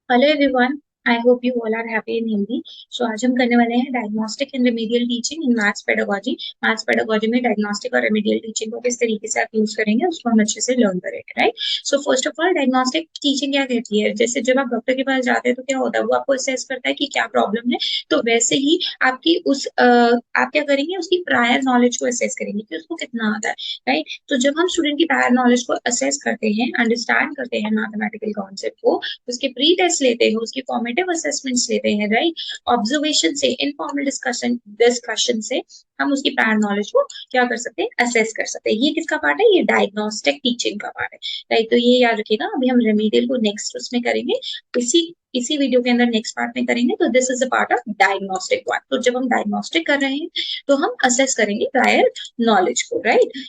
Hello everyone. I hope you all are happy and healthy. So आज हम करने वाले हैं diagnostic and remedial teaching in maths pedagogy. Maths pedagogy में diagnostic और रेमेडियल टीचिंग को किस तरीके से आप यूज करेंगे उसको हम अच्छे से लर्न करेंगे, right. So first of all diagnostic teaching क्या कहती है, जैसे जब आप डॉक्टर के पास जाते हैं तो क्या होता है, वो आपको असेस करता है कि क्या प्रॉब्लम है। तो वैसे ही आपकी आप क्या करेंगे, उसकी प्रायर नॉलेज को असेस करेंगे कि उसको कितना आता है, राइट। तो जब हम स्टूडेंट की प्रायर नॉलेज को असेस करते हैं, अंडरस्टैंड करते हैं मैथमेटिकल कॉन्सेप्ट को, उसके प्री टेस्ट लेते हैं, उसकी फॉर्मेटिव असेसमेंट्स लेते हैं, राइट। ऑब्जर्वेशन से, इनफॉर्मल डिस्कशन डिस्कशन से हम उसकी प्रायर नॉलेज को क्या कर सकते हैं, असेस कर सकते हैं। ये किसका पार्ट है, ये डायग्नोस्टिक टीचिंग का पार्ट है, राइट। तो ये याद रखिएगा। अभी हम रेमेडियल को नेक्स्ट उसमें करेंगे, इसी इसी वीडियो के अंदर नेक्स्ट पार्ट में करेंगे। तो this is a part of diagnostic part. तो जब हम डायग्नोस्टिक कर रहे हैं तो हम असेस करेंगे प्रायर नॉलेज को, राइट।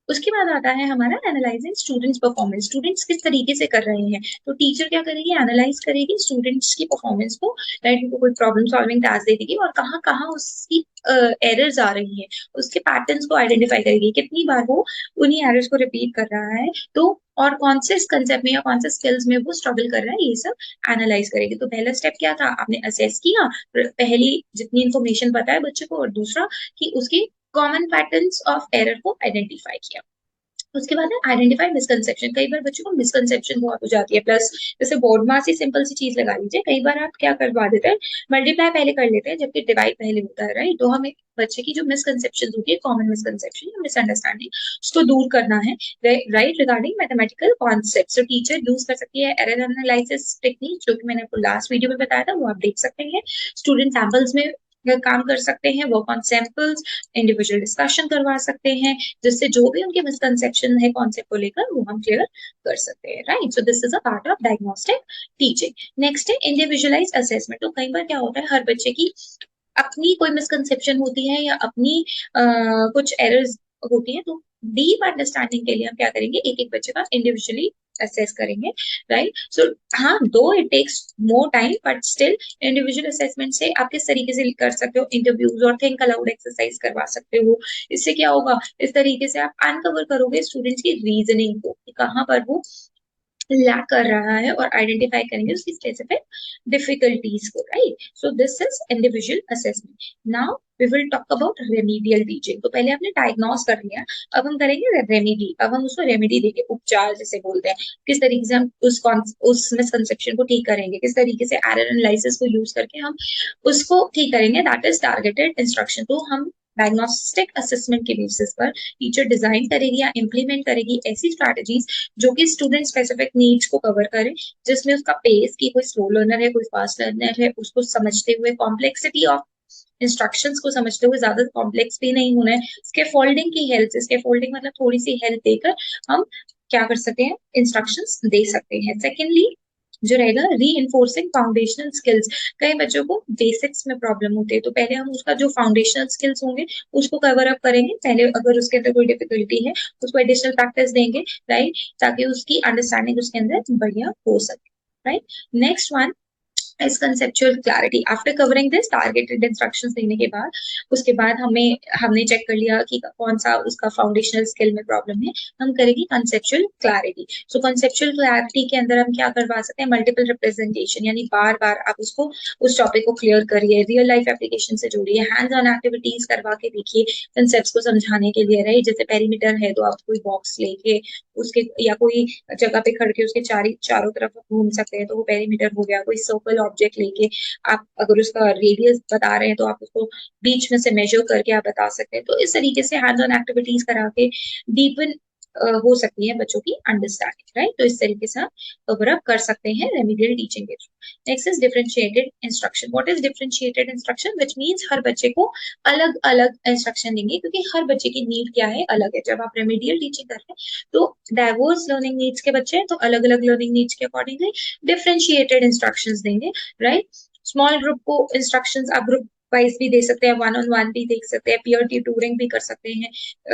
उसके बाद आता है हमारा एनालाइजिंग स्टूडेंट्स परफॉर्मेंस। स्टूडेंट्स किस तरीके से कर रहे हैं, तो टीचर क्या करेगी, एनालाइज करेगी स्टूडेंट्स की परफॉर्मेंस को, राइट। उनको कोई प्रॉब्लम सॉल्विंग टास्क दे देगी और कहाँ कहाँ उसकी एरर्स आ रही हैं, उसके पैटर्न्स को आइडेंटिफाई करेगी, कितनी बार वो उन्हीं एरर्स को रिपीट कर रहा है, तो और कौन से कंसेप्ट में या कौन से स्किल्स में वो स्ट्रगल कर रहा है, ये सब एनालाइज करेगी। तो पहला स्टेप क्या था, आपने असेस किया, पहली जितनी इन्फॉर्मेशन पता है बच्चे को, और दूसरा कि उसकी कॉमन पैटर्न्स ऑफ एरर को आइडेंटिफाई किया। उसके बाद है आइडेंटिफाई मिसकंसेप्शन। कई बार बच्चों को मिसकंसेप्शन बहुत हो जाती है, प्लस जैसे बोर्ड मास ही सिंपल सी चीज लगा लीजिए, कई बार आप क्या करवा देते हैं, मल्टीप्लाई पहले कर लेते हैं जबकि डिवाइड पहले होता है, राइट। तो हमें बच्चे की जो मिसकंसेप्शन होती है, कॉमन मिसकंसेप्शन या मिसअंडरस्टैंडिंग, उसको दूर करना है, राइट, रिगार्डिंग मैथमेटिकल कॉन्सेप्ट। तो टीचर यूज कर सकती है एरर एनालिसिस टेक्निक, जो कि मैंने आपको लास्ट वीडियो में बताया था, वो आप देख सकते हैं। स्टूडेंट सैंपल्स में काम कर सकते हैं, work on samples, individual discussion करवा सकते हैं, जिससे जो भी उनके मिसकंसेप्शन है कॉन्सेप्ट को लेकर वो हम क्लियर कर सकते हैं, right. So this is a part of diagnostic teaching. Next है इंडिविजुअलाइज असेसमेंट। तो कई बार क्या होता है, हर बच्चे की अपनी कोई मिसकंसेप्शन होती है या अपनी कुछ एरर्स होती है, तो डीप अंडरस्टैंडिंग के लिए हम क्या करेंगे, एक एक बच्चे का इंडिविजुअली असेस करेंगे, राइट। सो हाँ, though it takes more time but still individual assessment से आप किस तरीके से कर सकते हो, इंटरव्यूज और थिंक अलाउड एक्सरसाइज करवा सकते हो। इससे क्या होगा, इस तरीके से आप अनकवर करोगे स्टूडेंट्स की रीजनिंग को, कि कहाँ पर वो लैक कर रहा है, और आइडेंटिफाई करेंगे उसकी स्पेसिफिक डिफिकल्टीज को, right. So this is individual assessment. Now we will talk about remedial teaching. तो पहले आपने डायग्नोस कर लिया, अब हम करेंगे रेमेडी। अब हम उसको रेमेडी देंगे, उपचार जिसे बोलते हैं, किस तरीके से हम उस मिसकंसेप्शन को ठीक करेंगे, किस तरीके से एरर एनालिसिस को यूज करके हम उसको ठीक करेंगे, दैट इज टारगेटेड इंस्ट्रक्शन। तो हम डायग्नोस्टिक असेसमेंट के बेसिस पर टीचर डिजाइन करेगी या इम्प्लीमेंट करेगी ऐसी स्ट्रैटेजीज जो कि स्टूडेंट स्पेसिफिक नीड्स को कवर करे, जिसमें उसका पेस की, कोई स्लो लर्नर है, कोई फास्ट लर्नर है, उसको समझते हुए, कॉम्प्लेक्सिटी ऑफ इंस्ट्रक्शंस को समझते हुए, ज्यादा कॉम्प्लेक्स भी नहीं होना है, इसके फोल्डिंग की हेल्प, इसके फोल्डिंग मतलब थोड़ी सी हेल्प देकर हम क्या कर सकते हैं, इंस्ट्रक्शंस दे सकते हैं। सेकेंडली जो रहेगा, री इन्फोर्सिंग फाउंडेशनल स्किल्स। कई बच्चों को बेसिक्स में प्रॉब्लम होती है, तो पहले हम उसका जो फाउंडेशनल स्किल्स होंगे उसको कवर अप करेंगे पहले, अगर उसके अंदर कोई डिफिकल्टी है उसको एडिशनल प्रैक्टिस देंगे, राइट, ताकि उसकी अंडरस्टैंडिंग उसके अंदर बढ़िया हो सके, right. Next one is conceptual clarity. After covering this targeted instructions देने के बाद, उसके बाद हमने चेक कर लिया कि कौन सा उसका फाउंडेशनल स्किल में प्रॉब्लम है, हम करेंगे कंसेप्चुअल क्लैरिटी। सो कंसेप्चुअल क्लैरिटी के अंदर हम क्या करवा सकते हैं, मल्टीपल रिप्रेजेंटेशन, यानी बार बार आप उसको उस टॉपिक को क्लियर करिए, रियल लाइफ एप्लीकेशन से जोड़िए, हैंड्स ऑन एक्टिविटीज करवा के देखिए कंसेप्ट को समझाने के लिए, राइट। जैसे पेरीमीटर है तो आप कोई बॉक्स लेके उसके, या कोई जगह पे खड़ के उसके चारों तरफ घूम सकते हैं, तो वो पेरीमीटर हो गया। कोई सर्कल ऑब्जेक्ट लेके आप अगर उसका रेडियस बता रहे हैं तो आप उसको बीच में से मेजर करके आप बता सकते हैं। तो इस तरीके से हैंड्स ऑन एक्टिविटीज करा के डीपन हो सकती है बच्चों की अंडरस्टैंडिंग, राइट। तो इस तरीके से आप कवर अप कर सकते हैं रेमेडियल टीचिंग के through. Next is differentiated instruction. What is differentiated instruction, which means हर बच्चे को अलग अलग इंस्ट्रक्शन देंगे, क्योंकि हर बच्चे की नीड क्या है, अलग है। जब आप रेमेडियल टीचिंग कर रहे हैं तो डाइवर्स लर्निंग नीड्स के बच्चे हैं, तो अलग अलग लर्निंग नीड्स के अकॉर्डिंगली डिफरेंशिएटेड इंस्ट्रक्शंस देंगे, राइट। स्मॉल ग्रुप को इंस्ट्रक्शंस आप ग्रुप वाइज भी दे सकते हैं, वन ऑन वन भी देख सकते हैं, पीयर ट्यूटरिंग भी कर सकते हैं,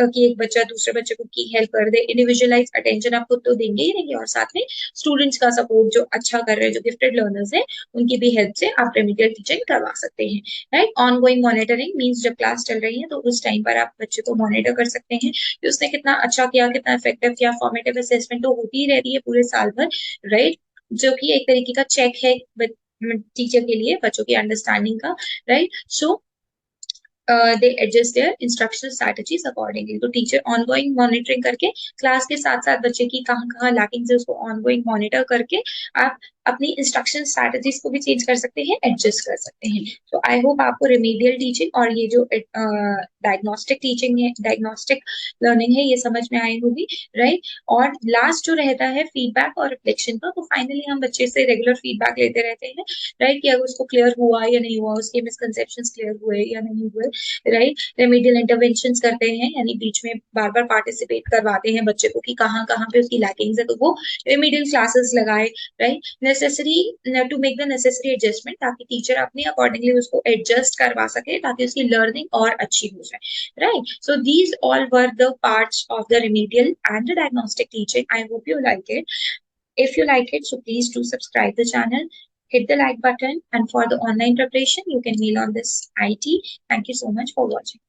कि एक बच्चा दूसरे बच्चे को की हेल्प कर दे। इंडिविजुअलाइज अटेंशन आप खुद तो देंगे ही देंगे, और साथ में स्टूडेंट्स का सपोर्ट, जो अच्छा कर रहे हैं, जो गिफ्टेड लर्नर्स हैं, उनकी भी हेल्प से आप रेमेडियल टीचिंग करवा सकते हैं, right. On going monitoring means जब क्लास चल रही है तो उस टाइम पर आप बच्चे को मॉनिटर कर सकते हैं कि उसने कितना अच्छा किया, कितना इफेक्टिव किया। फॉर्मेटिव असेसमेंट तो होती ही रहती है पूरे साल भर, राइट। जो कि एक तरीके का चेक है टीचर के लिए बच्चों की अंडरस्टैंडिंग का, right. So they adjust there instructional strategies accordingly. तो टीचर ऑनगोइंग मॉनिटरिंग करके क्लास के साथ साथ बच्चे की कहाँ कहाँ लैकिंग है उसको ऑनगोइंग मॉनिटर करके आप अपनी इंस्ट्रक्शन स्ट्रैटेजीज को भी चेंज कर सकते हैं, एडजस्ट कर सकते हैं। तो आई होप आपको रिमीडियल टीचिंग और ये जो डायग्नोस्टिक टीचिंग है, डायग्नोस्टिक लर्निंग है, ये समझ में आई होगी, राइट। और लास्ट जो रहता है फीडबैक और रिफ्लेक्शन का, तो फाइनली हम बच्चे से रेगुलर फीडबैक लेते रहते हैं, राइट, कि अगर उसको क्लियर हुआ या नहीं हुआ, उसके मिसकंसेप्शंस क्लियर हुए या नहीं हुए, राइट। रेमेडियल इंटरवेंशंस करते हैं, यानी बीच में बार बार पार्टिसिपेट करवाते हैं बच्चे को कि कहाँ कहाँ पे उसकी लैकिंग्स है, तो वो रेमेडियल क्लासेस लगाए, right. Necessary to make the necessary adjustment, ताकि टीचर अपने अकॉर्डिंगली उसको एडजस्ट करवा सके, ताकि उसकी लर्निंग और अच्छी हो जाए, right. So these all were the parts of the remedial and the diagnostic teaching. I hope you like it. If you like it, so please do subscribe the channel, hit the like button, and for the online preparation, you can mail on this IT. Thank you so much for watching.